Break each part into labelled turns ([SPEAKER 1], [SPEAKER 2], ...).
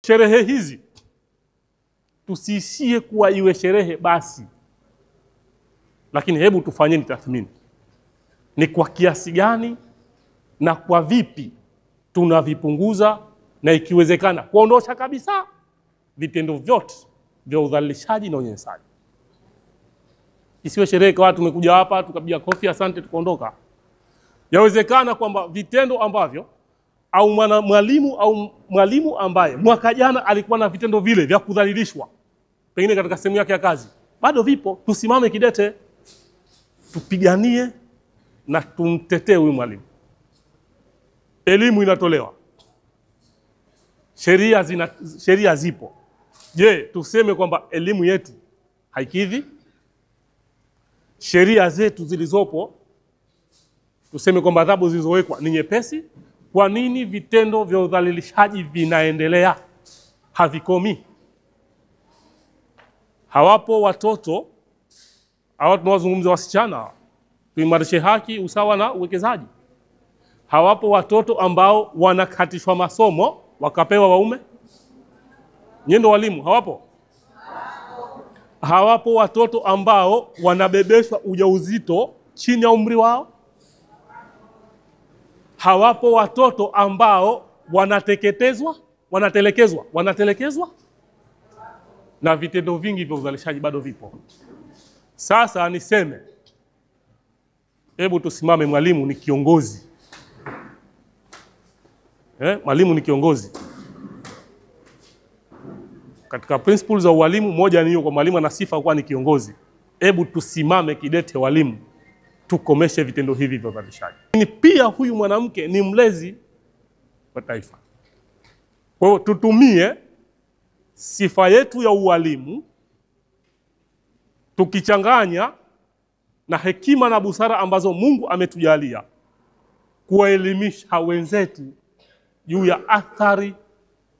[SPEAKER 1] sherehe hizi tusiishie kuwa iwe sherehe basi, lakini hebu tufanyeni tathmini ni kwa kiasi gani na kwa vipi tunavipunguza, na ikiwezekana kuondosha kabisa vitendo vyote vya udhalilishaji na unyanyasaji. Isiwe sherehe kwa watu tumekuja hapa tukapiga kofi asante tukaondoka. Yawezekana kwamba vitendo ambavyo au mwalimu ambaye mwaka jana alikuwa na vitendo vile vya kudhalilishwa pengine katika sehemu yake ya kazi bado vipo, tusimame kidete, tupiganie na tumtetee huyu mwalimu. Elimu inatolewa, sheria zipo. Je, tuseme kwamba elimu yetu haikidhi sheria zetu zilizopo? Tuseme kwamba adhabu zilizowekwa ni nyepesi? Kwa nini vitendo vya udhalilishaji vinaendelea, havikomi? Hawapo watoto, hawa tunawazungumza wasichana, tuimarishe haki, usawa na uwekezaji. Hawapo watoto ambao wanakatishwa masomo wakapewa waume? Nyendo walimu, hawapo? Hawapo watoto ambao wanabebeshwa ujauzito chini ya umri wao? Hawapo watoto ambao wanatelekezwa? Na vitendo vingi vya udhalilishaji bado vipo. Sasa niseme, hebu tusimame, mwalimu ni kiongozi. Mwalimu ni kiongozi. Katika principles za ualimu moja ni hiyo, kwa mwalimu ana sifa kuwa ni kiongozi. Hebu tusimame kidete walimu, tukomeshe vitendo hivi vya udhalilishaji. Lakini pia huyu mwanamke ni mlezi wa taifa. Kwa hiyo tutumie sifa yetu ya ualimu tukichanganya na hekima na busara ambazo Mungu ametujalia kuwaelimisha wenzetu juu ya athari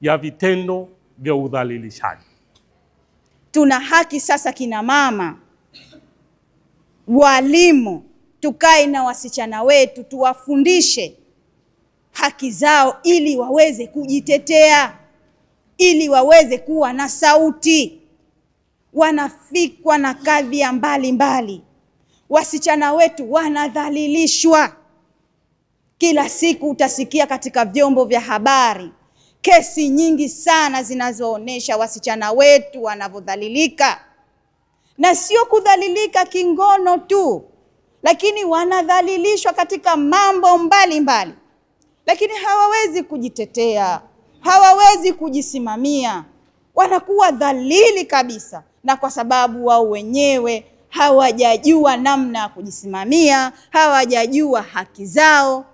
[SPEAKER 1] ya vitendo vya udhalilishaji.
[SPEAKER 2] Tuna haki sasa, kina mama, walimu, tukae na wasichana wetu tuwafundishe haki zao ili waweze kujitetea, ili waweze kuwa na sauti. Wanafikwa na kadhia mbalimbali. Wasichana wetu wanadhalilishwa. Kila siku utasikia katika vyombo vya habari kesi nyingi sana zinazoonesha wasichana wetu wanavyodhalilika. Na sio kudhalilika kingono tu, lakini wanadhalilishwa katika mambo mbalimbali. Lakini hawawezi kujitetea, hawawezi kujisimamia. Wanakuwa dhalili kabisa, na kwa sababu wao wenyewe hawajajua namna ya kujisimamia, hawajajua haki zao.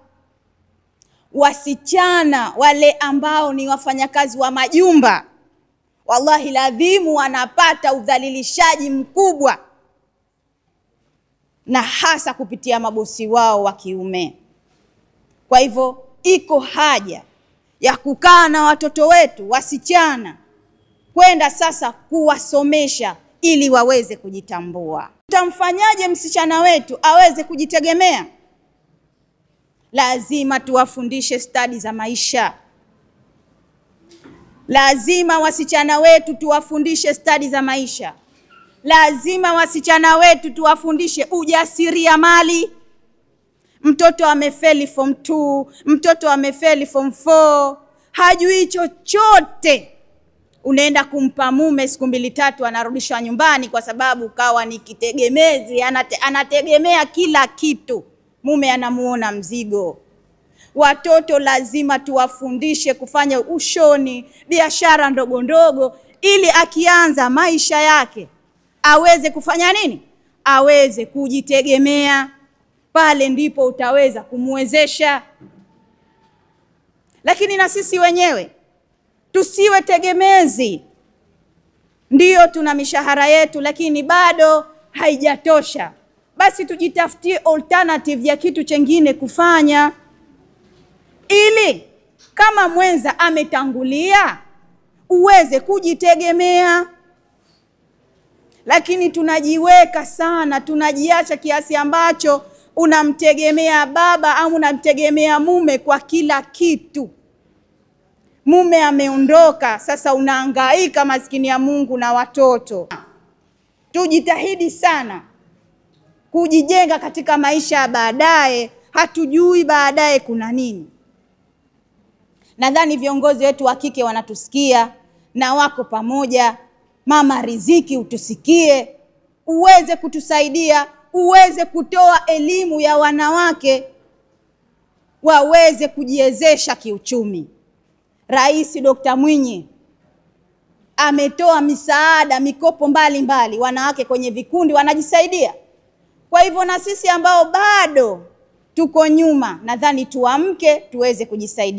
[SPEAKER 2] Wasichana wale ambao ni wafanyakazi wa majumba, wallahi ladhimu wanapata udhalilishaji mkubwa, na hasa kupitia mabosi wao wa kiume. Kwa hivyo iko haja ya kukaa na watoto wetu wasichana, kwenda sasa kuwasomesha ili waweze kujitambua. Tutamfanyaje msichana wetu aweze kujitegemea? Lazima tuwafundishe stadi za maisha. Lazima wasichana wetu tuwafundishe stadi za maisha. Lazima wasichana wetu tuwafundishe ujasiriamali. Mtoto amefeli form 2, mtoto amefeli form 4, hajui chochote. Unaenda kumpa mume siku 2-3 anarudishwa nyumbani kwa sababu kawa ni kitegemezi, anategemea kila kitu. Mume anamuona mzigo. Watoto lazima tuwafundishe kufanya ushoni, biashara ndogo ndogo, ili akianza maisha yake aweze kufanya nini? Aweze kujitegemea. Pale ndipo utaweza kumwezesha. Lakini na sisi wenyewe tusiwe tegemezi. Ndiyo tuna mishahara yetu, lakini bado haijatosha. Basi tujitafutie alternative ya kitu chengine kufanya, ili kama mwenza ametangulia uweze kujitegemea. Lakini tunajiweka sana, tunajiacha kiasi ambacho unamtegemea baba au unamtegemea mume kwa kila kitu. mume ameondoka, sasa unahangaika maskini ya Mungu na watoto. Tujitahidi sana kujijenga katika maisha ya baadaye, hatujui baadaye kuna nini. Nadhani viongozi wetu wa kike wanatusikia na wako pamoja. Mama Riziki, utusikie, uweze kutusaidia, uweze kutoa elimu ya wanawake waweze kujiwezesha kiuchumi. Rais Dr. Mwinyi ametoa misaada, mikopo mbalimbali, wanawake kwenye vikundi wanajisaidia. Kwa hivyo na sisi ambao bado tuko nyuma, nadhani tuamke tuweze kujisaidia.